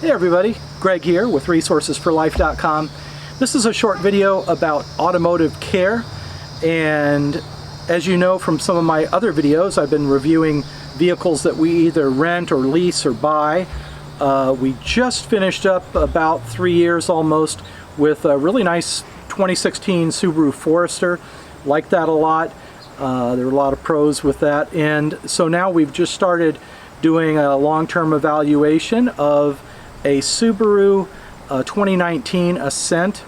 Hey everybody, Greg here with resourcesforlife.com. This is a short video about automotive care, and as you know from some of my other videos, I've been reviewing vehicles that we either rent or lease or buy. We just finished up about 3 years almost with a really nice 2016 Subaru Forester. Like that a lot. There were a lot of pros with that, and so now we've just started doing a long-term evaluation of a Subaru 2019 Ascent,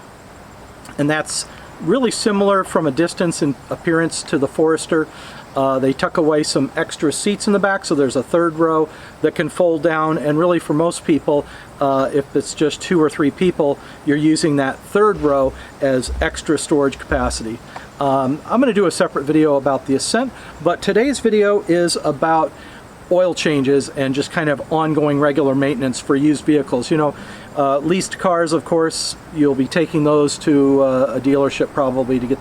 and that's really similar from a distance in appearance to the Forester. They tuck away some extra seats in the back, so there's a third row that can fold down, and really for most people, if it's just 2 or 3 people, you're using that third row as extra storage capacity. I'm going to do a separate video about the Ascent, but today's video is about oil changes and just kind of ongoing regular maintenance for used vehicles. You know, leased cars, of course, you'll be taking those to a dealership probably to get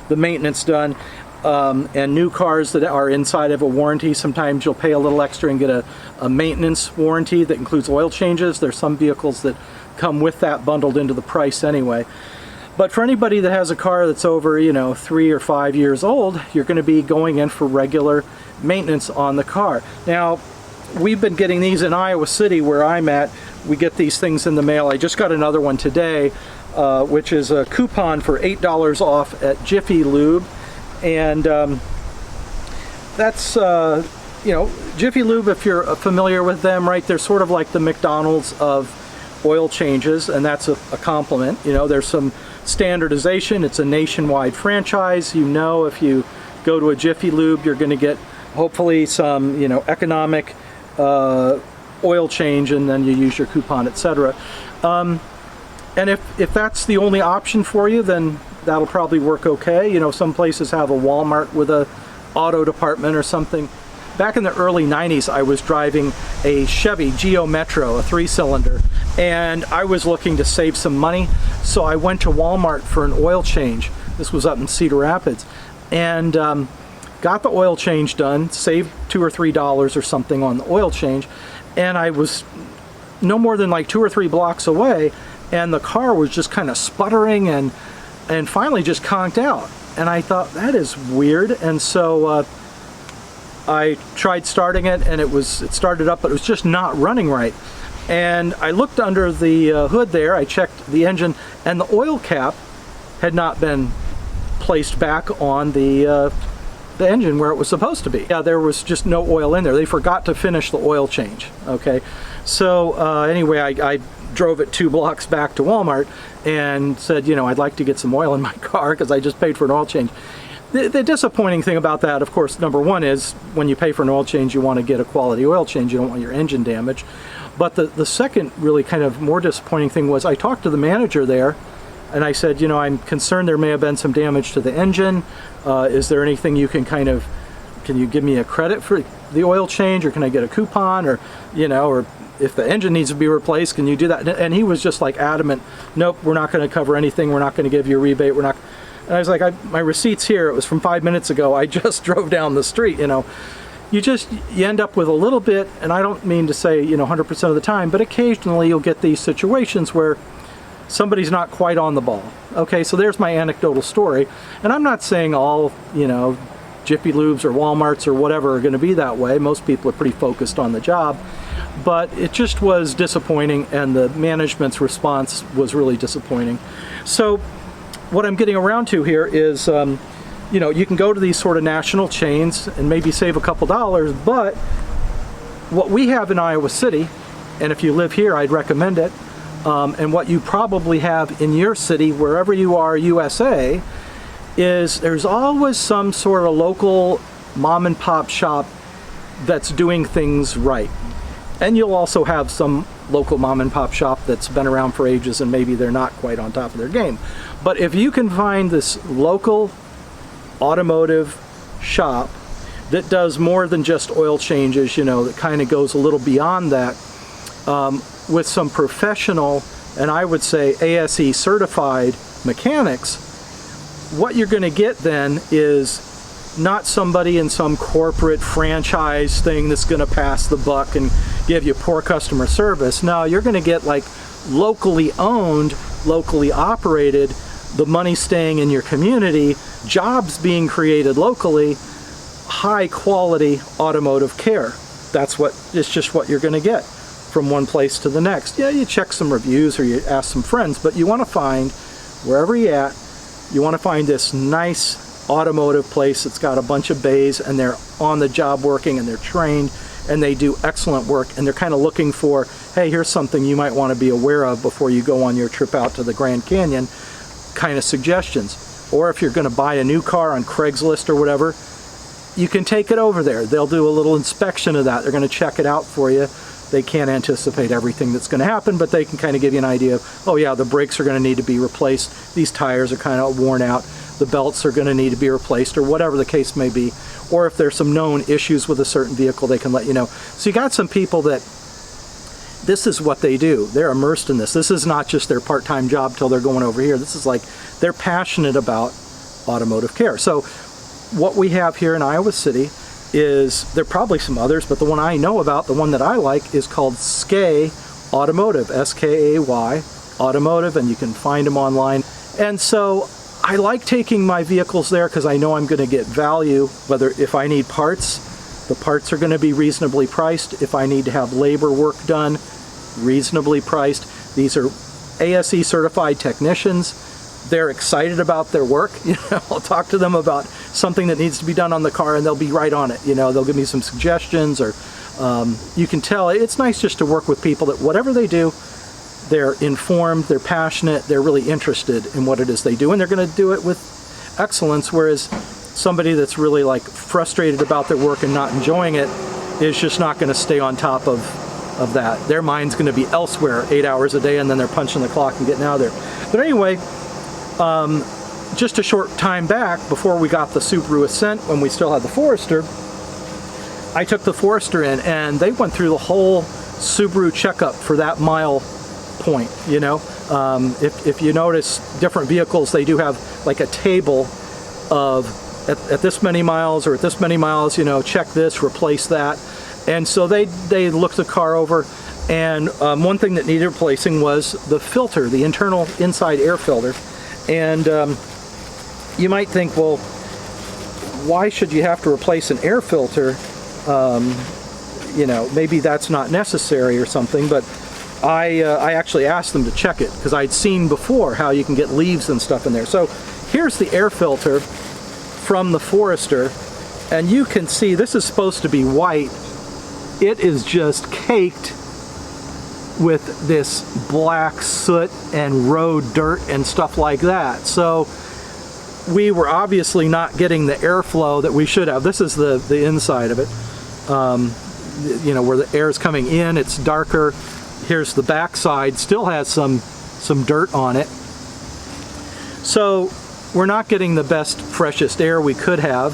the maintenance done. And new cars that are inside of a warranty, sometimes you'll pay a little extra and get a maintenance warranty that includes oil changes. There's some vehicles that come with that bundled into the price anyway. But for anybody that has a car that's over, you know, 3 or 5 years old, you're going to be going in for regular maintenance on the car. Now, we've been getting these in Iowa City where I'm at. We get these things in the mail. I just got another one today, which is a coupon for $8 off at Jiffy Lube. And that's, you know, Jiffy Lube, if you're familiar with them, right, they're sort of like the McDonald's of oil changes, and that's a compliment. You know, there's some standardization. It's a nationwide franchise. You know, if you go to a Jiffy Lube, you're going to get hopefully some, you know, economic oil change, and then you use your coupon, etc. And if that's the only option for you, then that'll probably work okay. You know, some places have a Walmart with a auto department or something. Back in the early 90s, I was driving a Chevy Geo Metro, a 3-cylinder, and I was looking to save some money, so I went to Walmart for an oil change. This was up in Cedar Rapids, and got the oil change done, saved $2 or $3 or something on the oil change, and I was no more than like 2 or 3 blocks away, and the car was just kind of sputtering and finally just conked out. And I thought, that is weird, and so I tried starting it, and it started up, but it was just not running right. And I looked under the hood there, I checked the engine, and the oil cap had not been placed back on the engine where it was supposed to be. Yeah, there was just no oil in there. They forgot to finish the oil change, okay? So anyway, I drove it 2 blocks back to Walmart and said, you know, I'd like to get some oil in my car because I just paid for an oil change. The disappointing thing about that, of course, number one is when you pay for an oil change, you want to get a quality oil change. You don't want your engine damaged. But the second really kind of more disappointing thing was I talked to the manager there, and I said, you know, I'm concerned there may have been some damage to the engine. Is there anything you can kind of, can you give me a credit for the oil change, or can I get a coupon, or, you know, or if the engine needs to be replaced, can you do that? And he was just like adamant, nope, we're not going to cover anything. We're not going to give you a rebate. We're not. And I was like, my receipt's here. It was from 5 minutes ago. I just drove down the street, you know. You end up with a little bit, and I don't mean to say, you know, 100% of the time, but occasionally you'll get these situations where somebody's not quite on the ball. Okay, so there's my anecdotal story. And I'm not saying all, you know, Jiffy Lubes or Walmarts or whatever are going to be that way. Most people are pretty focused on the job. But it just was disappointing, and the management's response was really disappointing. So what I'm getting around to here is, you know, you can go to these sort of national chains and maybe save a couple dollars, but what we have in Iowa City, and if you live here, I'd recommend it, and what you probably have in your city, wherever you are, USA, is there's always some sort of local mom and pop shop that's doing things right. And you'll also have some local mom and pop shop that's been around for ages and maybe they're not quite on top of their game. But if you can find this local automotive shop that does more than just oil changes, you know, that kind of goes a little beyond that, with some professional, and I would say ASE certified mechanics, what you're going to get then is not somebody in some corporate franchise thing that's going to pass the buck and give you poor customer service. No, you're going to get like locally owned, locally operated, the money staying in your community, jobs being created locally, high quality automotive care. It's just what you're going to get from one place to the next. Yeah, you check some reviews or you ask some friends, but you want to find, wherever you're at, you want to find this nice automotive place that's got a bunch of bays and they're on the job working and they're trained and they do excellent work, and they're kind of looking for, hey, here's something you might want to be aware of before you go on your trip out to the Grand Canyon, kind of suggestions. Or if you're going to buy a new car on Craigslist or whatever, you can take it over there. They'll do a little inspection of that. They're going to check it out for you. They can't anticipate everything that's going to happen, but they can kind of give you an idea of, oh yeah, the brakes are going to need to be replaced. These tires are kind of worn out. The belts are going to need to be replaced, or whatever the case may be. Or if there's some known issues with a certain vehicle, they can let you know. So you got some people that this is what they do. They're immersed in this. This is not just their part-time job till they're going over here. This is like, they're passionate about automotive care. So what we have here in Iowa City is, there are probably some others, but the one I know about, the one that I like, is called Skay Automotive, S-K-A-Y, Automotive, and you can find them online. And so I like taking my vehicles there because I know I'm going to get value, whether if I need parts, the parts are going to be reasonably priced. If I need to have labor work done, reasonably priced. These are ASE certified technicians. They're excited about their work. You know, I'll talk to them about something that needs to be done on the car and they'll be right on it. You know, they'll give me some suggestions, or you can tell it's nice just to work with people that whatever they do, they're informed, they're passionate, they're really interested in what it is they do, and they're going to do it with excellence, whereas somebody that's really like frustrated about their work and not enjoying it is just not going to stay on top of that. Their mind's going to be elsewhere 8 hours a day, and then they're punching the clock and getting out of there. But anyway, just a short time back, before we got the Subaru Ascent, when we still had the Forester, I took the Forester in and they went through the whole Subaru checkup for that mile point. You know, if you notice different vehicles, they do have like a table of at this many miles or at this many miles, you know, check this, replace that. And so they looked the car over, and one thing that needed replacing was the filter, the internal inside air filter. And you might think, well, why should you have to replace an air filter? You know, maybe that's not necessary or something, but I actually asked them to check it because I'd seen before how you can get leaves and stuff in there. So here's the air filter from the Forester, and you can see this is supposed to be white. It is just caked with this black soot and road dirt and stuff like that. So we were obviously not getting the airflow that we should have. This is the inside of it. You know, where the air is coming in, it's darker. Here's the back side, still has some dirt on it. So we're not getting the best, freshest air we could have.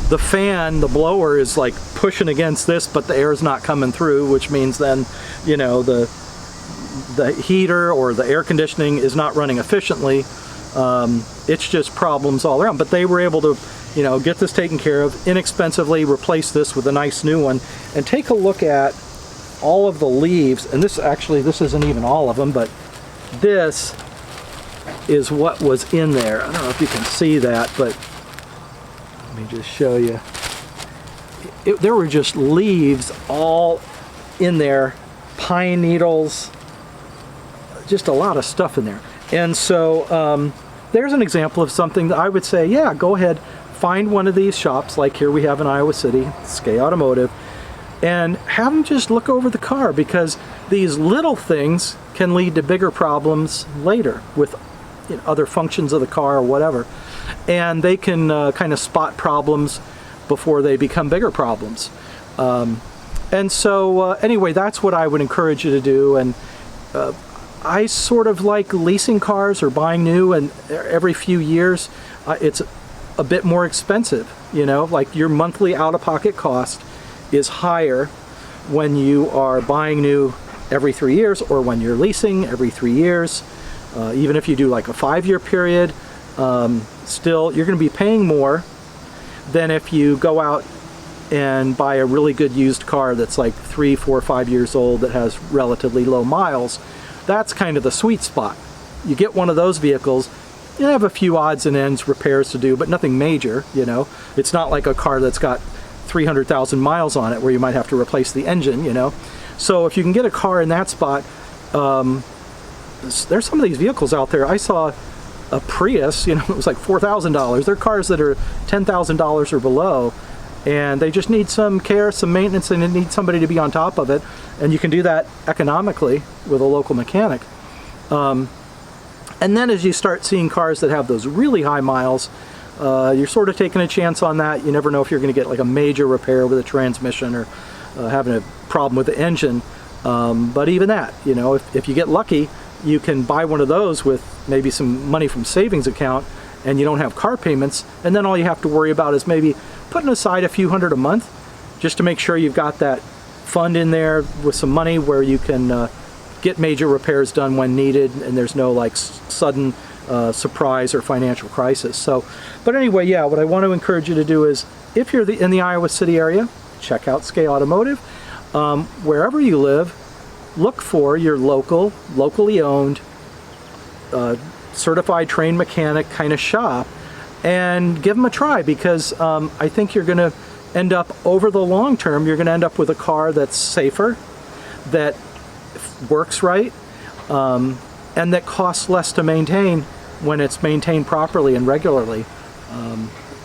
The fan, the blower, is like pushing against this, but the air is not coming through, which means then, you know, the heater or the air conditioning is not running efficiently. It's just problems all around. But they were able to, you know, get this taken care of inexpensively, replace this with a nice new one, and take a look at all of the leaves. And this isn't even all of them, but this is what was in there. I don't know if you can see that, but let me just show you. There were just leaves all in there, pine needles, just a lot of stuff in there. And so there's an example of something that I would say, yeah, go ahead, find one of these shops like here we have in Iowa City, Skay Automotive, and have them just look over the car, because these little things can lead to bigger problems later with, you know, other functions of the car or whatever. And they can kind of spot problems before they become bigger problems. And so anyway, that's what I would encourage you to do. And I sort of like leasing cars or buying new, and every few years it's a bit more expensive. You know, like your monthly out-of-pocket cost is higher when you are buying new every 3 years, or when you're leasing every 3 years. Even if you do like a 5-year period, still you're going to be paying more. than if you go out and buy a really good used car that's like 3, 4, 5 years old that has relatively low miles. That's kind of the sweet spot. You get one of those vehicles, you have a few odds and ends repairs to do, but nothing major, you know. It's not like a car that's got 300,000 miles on it where you might have to replace the engine, you know. So if you can get a car in that spot, there's some of these vehicles out there. I saw a Prius, you know, it was like $4,000. They're cars that are $10,000 or below, and they just need some care, some maintenance, and they need somebody to be on top of it. And you can do that economically with a local mechanic. And then as you start seeing cars that have those really high miles, you're sort of taking a chance on that. You never know if you're going to get like a major repair with a transmission or having a problem with the engine. But even that, you know, if you get lucky, you can buy one of those with maybe some money from savings account, and you don't have car payments, and then all you have to worry about is maybe putting aside a few hundred a month just to make sure you've got that fund in there with some money where you can get major repairs done when needed, and there's no like sudden surprise or financial crisis. So, but anyway, yeah, what I want to encourage you to do is, if you're in the Iowa City area, check out Skay Automotive. Wherever you live, look for your locally owned, certified trained mechanic kind of shop, and give them a try, because I think you're going to end up, over the long term, you're going to end up with a car that's safer, that works right, and that costs less to maintain when it's maintained properly and regularly.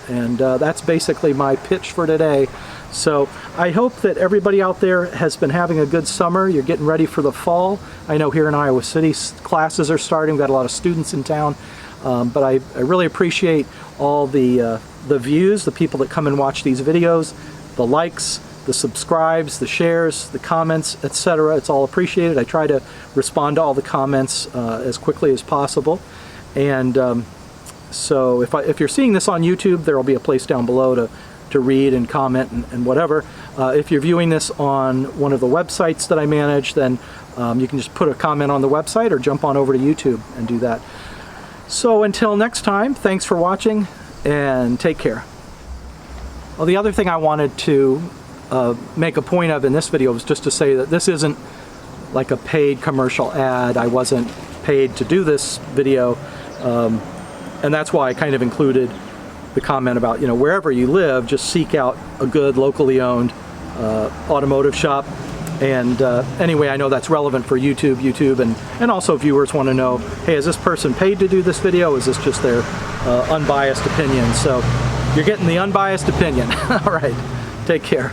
That's basically my pitch for today. So I hope that everybody out there has been having a good summer. You're getting ready for the fall. I know here in Iowa City classes are starting. We've got a lot of students in town. But I really appreciate all the views, the people that come and watch these videos, the likes, the subscribes, the shares, the comments, etc. It's all appreciated. I try to respond to all the comments as quickly as possible. And so if you're seeing this on YouTube, there will be a place down below to read and comment and whatever. If you're viewing this on one of the websites that I manage, then you can just put a comment on the website or jump on over to YouTube and do that. So until next time, thanks for watching and take care. Well, the other thing I wanted to make a point of in this video was just to say that this isn't like a paid commercial ad. I wasn't paid to do this video, and that's why I kind of included the comment about, you know, wherever you live, just seek out a good locally owned automotive shop. And anyway, I know that's relevant for YouTube, and also viewers want to know, hey, is this person paid to do this video? Is this just their unbiased opinion? So you're getting the unbiased opinion. All right, take care.